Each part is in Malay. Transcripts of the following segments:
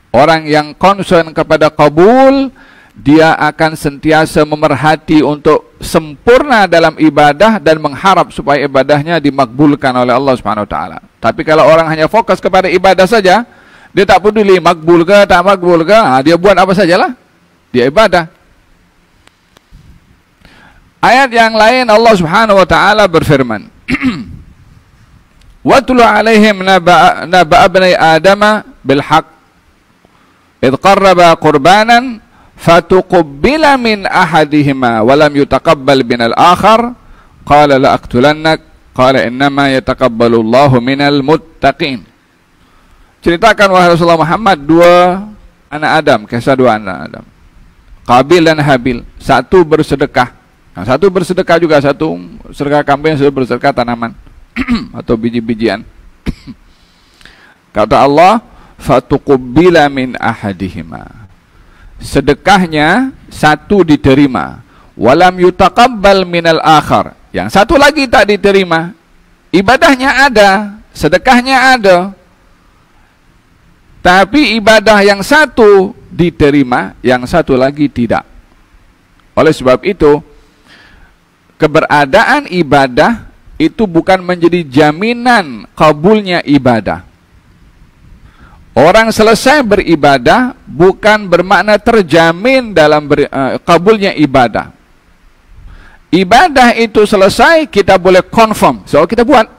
Orang yang concern kepada kabul, dia akan sentiasa memerhati untuk sempurna dalam ibadah dan mengharap supaya ibadahnya dimakbulkan oleh Allah Subhanahu wa taala. Tapi kalau orang hanya fokus kepada ibadah saja, dia tak peduli makbul ke tak makbul ke, dia buat apa sajalah, dia ibadah. Ayat yang lain Allah Subhanahu wa taala berfirman, "Watlu 'alaihim naba bani Adama bil haqq idh qarraba qurbanan fatuqbila min ahadihima wa lam yutaqabbal min al-akhar qala la aqtulannak qala innama yataqabbalu Allahu minal muttaqin." Ceritakan wahai Rasulullah Muhammad dua anak Adam, kisah dua anak Adam, Qabil dan Habil. Satu bersedekah, satu bersedekah juga, satu sedekah kambing, satu bersedekah tanaman atau biji-bijian. Kata Allah, fatuqbila min ahadihima, sedekahnya satu diterima, walam yutaqabbal minal akhar, yang satu lagi tak diterima. Ibadahnya ada, sedekahnya ada, tapi ibadah yang satu diterima, yang satu lagi tidak. Oleh sebab itu, keberadaan ibadah itu bukan menjadi jaminan kabulnya ibadah. Orang selesai beribadah bukan bermakna terjamin dalam kabulnya ibadah. Ibadah itu selesai, kita boleh confirm, so kita buat.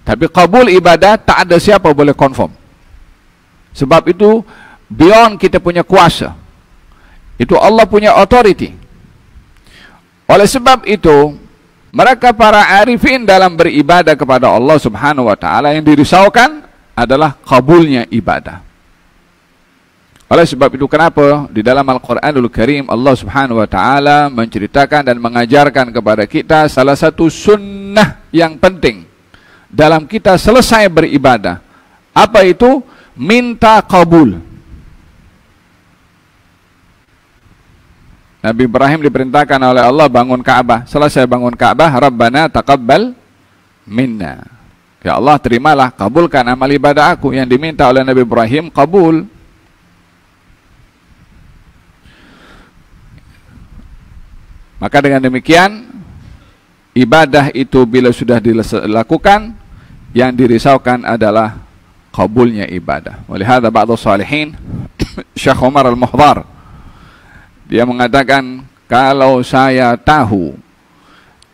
Tapi kabul ibadah tak ada siapa boleh confirm. Sebab itu beyond kita punya kuasa. Itu Allah punya authority. Oleh sebab itu, mereka para arifin dalam beribadah kepada Allah Subhanahu wa taala yang dirisaukan adalah kabulnya ibadah. Oleh sebab itu kenapa di dalam Al-Quranul Karim Allah Subhanahu wa taala menceritakan dan mengajarkan kepada kita salah satu sunnah yang penting dalam kita selesai beribadah. Apa itu? Minta kabul. Nabi Ibrahim diperintahkan oleh Allah bangun Ka'bah. Selesai bangun Ka'bah, Rabbana taqabbal minna. Ya Allah, terimalah, kabulkan amal ibadah aku. Yang diminta oleh Nabi Ibrahim, kabul. Maka dengan demikian, ibadah itu bila sudah dilakukan, yang dirisaukan adalah kabulnya ibadah. Walihada ba'du salihin, Syekh Umar Al-Muhdar, dia mengatakan, kalau saya tahu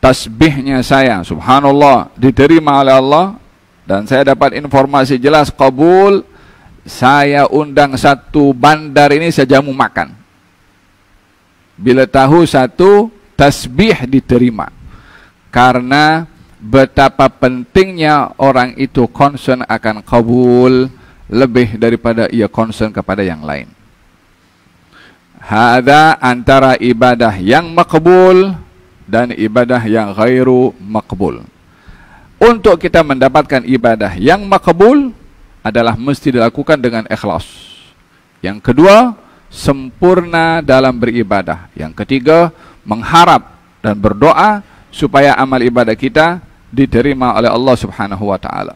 tasbihnya saya, subhanallah, diterima oleh Allah, dan saya dapat informasi jelas kabul, saya undang satu bandar ini, saya jamu makan. Bila tahu satu tasbih diterima. Karena betapa pentingnya orang itu concern akan kabul lebih daripada ia concern kepada yang lain. Hada antara ibadah yang makbul dan ibadah yang ghairu makbul. Untuk kita mendapatkan ibadah yang makbul adalah mesti dilakukan dengan ikhlas. Yang kedua, sempurna dalam beribadah. Yang ketiga, mengharap dan berdoa supaya amal ibadah kita diterima oleh Allah Subhanahu wa taala.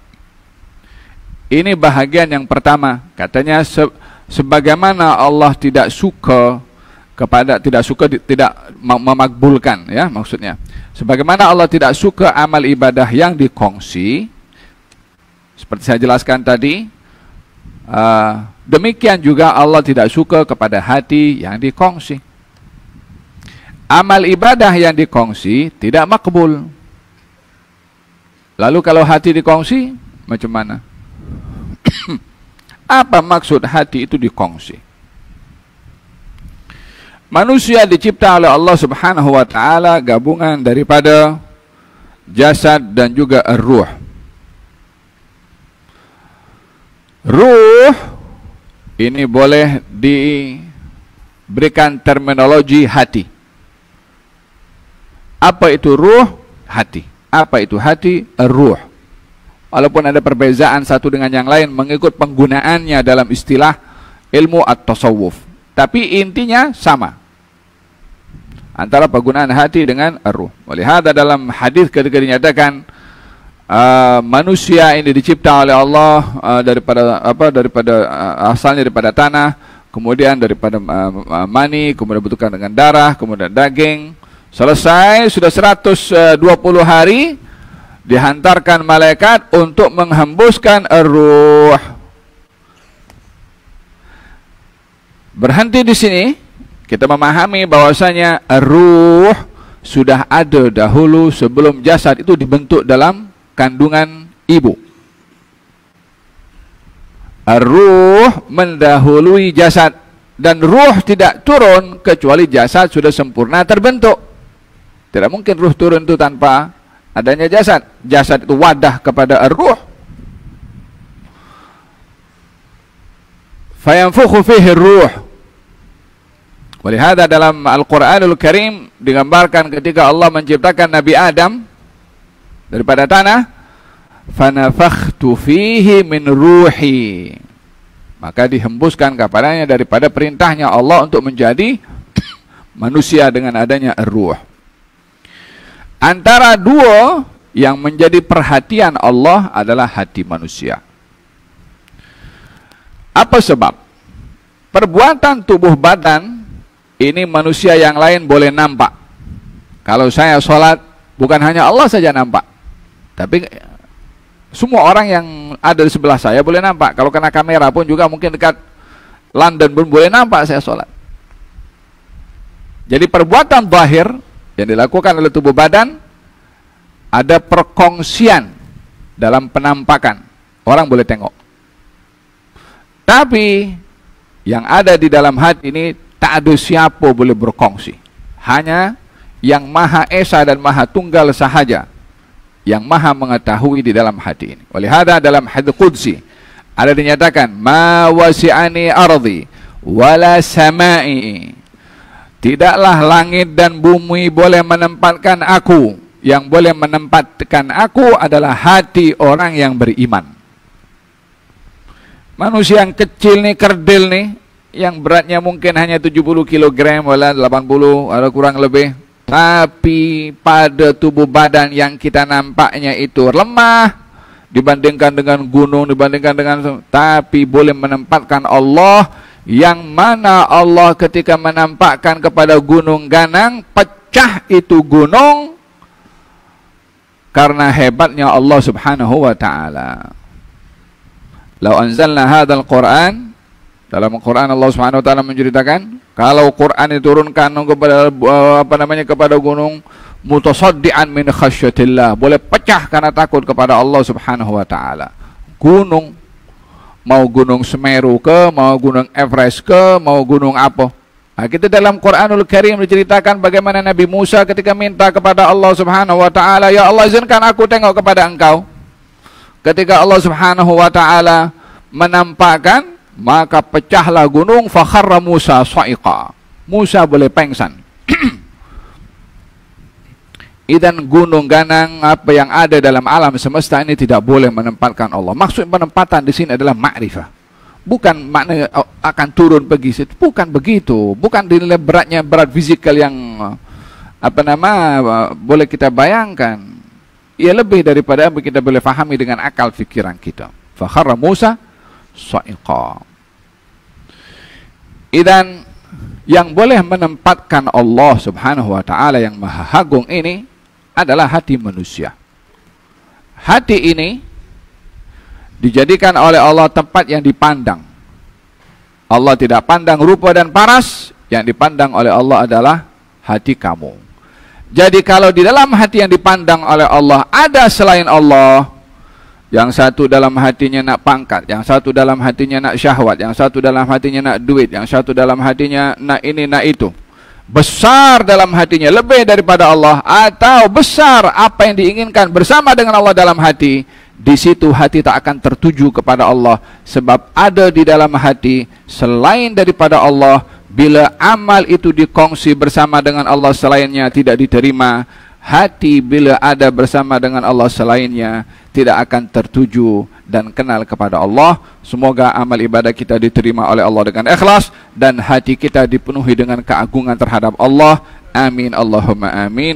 Ini bahagian yang pertama. Katanya sebagaimana Allah tidak suka tidak memakbulkan, ya, maksudnya sebagaimana Allah tidak suka amal ibadah yang dikongsi, seperti saya jelaskan tadi, demikian juga Allah tidak suka kepada hati yang dikongsi. Amal ibadah yang dikongsi tidak makbul. Lalu kalau hati dikongsi, macam mana? Apa maksud hati itu dikongsi? Manusia dicipta oleh Allah Subhanahu wa taala gabungan daripada jasad dan juga ruh. Ruh ini boleh diberikan terminologi hati. Apa itu ruh? Hati. Apa itu hati? Ruh. Walaupun ada perbezaan satu dengan yang lain mengikut penggunaannya dalam istilah ilmu at-tasawuf, tapi intinya sama antara penggunaan hati dengan ruh. Oleh hada dalam hadis ketika dinyatakan manusia ini dicipta oleh Allah daripada asalnya daripada tanah, kemudian daripada mani, kemudian dibentukkan dengan darah, kemudian daging. Selesai sudah 120 hari, dihantarkan malaikat untuk menghembuskan ruh. Berhenti di sini, kita memahami bahwasanya ruh sudah ada dahulu sebelum jasad itu dibentuk dalam kandungan ibu. Ruh mendahului jasad, dan ruh tidak turun kecuali jasad sudah sempurna terbentuk. Tidak mungkin ruh turun itu tanpa adanya jasad. Jasad itu wadah kepada ruh. Fayanfukhu fihi ruh. Walihada dalam Al-Quranul Karim digambarkan ketika Allah menciptakan Nabi Adam daripada tanah, fanafakhtu fihi min ruhi, maka dihembuskan kepadanya daripada perintahnya Allah untuk menjadi manusia dengan adanya ruh. Antara dua yang menjadi perhatian Allah adalah hati manusia. Apa sebab? Perbuatan tubuh badan ini manusia yang lain boleh nampak. Kalau saya sholat, bukan hanya Allah saja nampak, tapi semua orang yang ada di sebelah saya boleh nampak. Kalau kena kamera pun juga mungkin dekat London pun boleh nampak saya sholat. Jadi perbuatan zahir yang dilakukan oleh tubuh badan ada perkongsian dalam penampakan. Orang boleh tengok. Tapi yang ada di dalam hati ini tak ada siapa boleh berkongsi. Hanya yang Maha Esa dan Maha Tunggal sahaja yang Maha mengetahui di dalam hati ini. Walihada dalam hadits qudsi ada dinyatakan, ma wasi'ani ardi wala sama'i. Tidaklah langit dan bumi boleh menempatkan aku. Yang boleh menempatkan aku adalah hati orang yang beriman. Manusia yang kecil nih, kerdil nih, yang beratnya mungkin hanya 70 kg, wala 80, ada kurang lebih. Tapi pada tubuh badan yang kita nampaknya itu lemah dibandingkan dengan gunung, dibandingkan dengan, tapi boleh menempatkan Allah, yang mana Allah ketika menampakkan kepada gunung Ganang, pecah itu gunung karena hebatnya Allah Subhanahu wa taala. Lau anzalna hadzal Qur'an, dalam Al-Quran Allah Subhanahu wa taala menceritakan kalau Quran diturunkan kepada kepada gunung, mutasaddian min khasyatillah, boleh pecah karena takut kepada Allah Subhanahu wa taala. Gunung, mau gunung Semeru ke, mau gunung Everest ke, mau gunung apa. Nah, kita dalam Quranul Karim diceritakan bagaimana Nabi Musa ketika minta kepada Allah Subhanahu wa taala, ya Allah izinkan aku tengok kepada engkau. Ketika Allah Subhanahu wa taala menampakkan, maka pecahlah gunung, fakharra Musa sa'iqa. Musa boleh pengsan. Idan gunung Ganang, apa yang ada dalam alam semesta ini tidak boleh menempatkan Allah. Maksud penempatan di sini adalah ma'rifah. Bukan makna akan turun pergi situ, bukan begitu. Bukan dinilai beratnya, berat fisikal yang boleh kita bayangkan. Ia lebih daripada apa kita boleh fahami dengan akal fikiran kita. Fakharra Musa sa'iqa. Idan yang boleh menempatkan Allah Subhanahu wa taala yang Maha Agung ini adalah hati manusia. Hati ini dijadikan oleh Allah tempat yang dipandang. Allah tidak pandang rupa dan paras, yang dipandang oleh Allah adalah hati kamu. Jadi kalau di dalam hati yang dipandang oleh Allah ada selain Allah, yang satu dalam hatinya nak pangkat, yang satu dalam hatinya nak syahwat, yang satu dalam hatinya nak duit, yang satu dalam hatinya nak ini nak itu, besar dalam hatinya lebih daripada Allah, atau besar apa yang diinginkan bersama dengan Allah dalam hati, di situ hati tak akan tertuju kepada Allah, sebab ada di dalam hati selain daripada Allah. Bila amal itu dikongsi bersama dengan Allah selainnya tidak diterima. Hati bila ada bersama dengan Allah selainnya tidak akan tertuju dan kenal kepada Allah. Semoga amal ibadah kita diterima oleh Allah dengan ikhlas dan hati kita dipenuhi dengan keagungan terhadap Allah. Amin Allahumma amin.